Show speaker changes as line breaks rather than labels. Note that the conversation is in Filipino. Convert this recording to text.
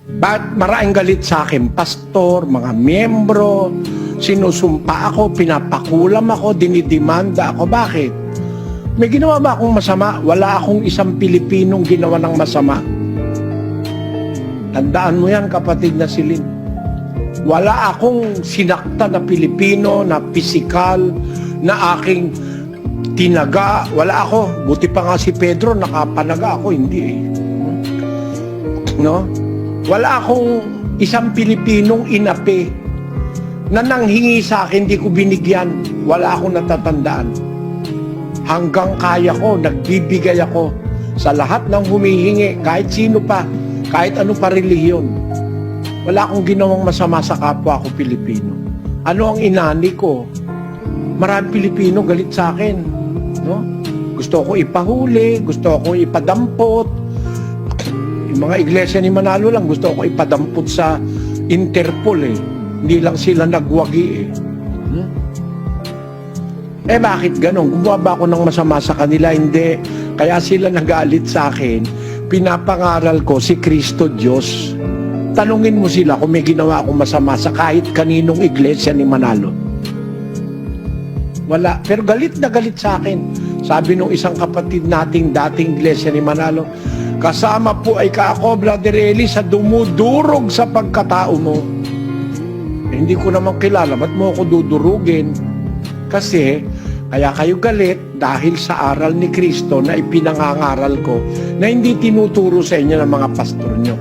Bakit maraming galit sa akin? Pastor, mga miyembro, sinusumpa ako, pinapakulam ako, dinidimanda ako. Bakit? May ginawa ba akong masama? Wala akong isang Pilipinong ginawa ng masama. Tandaan mo yan, kapatid na silin. Wala akong sinakta na Pilipino, na pisikal, na aking tinaga. Wala ako. Buti pa nga si Pedro, nakapanaga ako. Hindi eh. No? Wala akong isang Pilipinong inapi na nanghingi sa akin, di ko binigyan. Wala akong natatandaan. Hanggang kaya ko, nagbibigay ako sa lahat ng humihingi, kahit sino pa, kahit ano pa relihiyon. Wala akong ginawang masama sa kapwa ko Pilipino. Ano ang inani ko? Maraming Pilipino galit sa akin. No? Gusto ko ipahuli, gusto ko ipadampot. Yung mga iglesia ni Manalo lang, gusto ko ipadampot sa Interpol eh. Hindi lang sila nagwagi eh. Eh bakit ganon? Gumawa ba ako ng masama sa kanila? Hindi. Kaya sila nagalit sa akin. Pinapangaral ko si Kristo Diyos. Tanungin mo sila kung may ginawa akong masama sa kahit kaninong iglesia ni Manalo. Wala. Pero galit na galit sa akin. Sabi nung isang kapatid nating dating iglesia ni Manalo, kasama po ay kaako, Brother Eli, sa dumudurog sa pagkatao mo. Eh, hindi ko naman kilala. Ba't mo ako dudurugin? Kasi, kaya kayo galit dahil sa aral ni Kristo na ipinangangaral ko na hindi tinuturo sa inyo ng mga pastor nyo.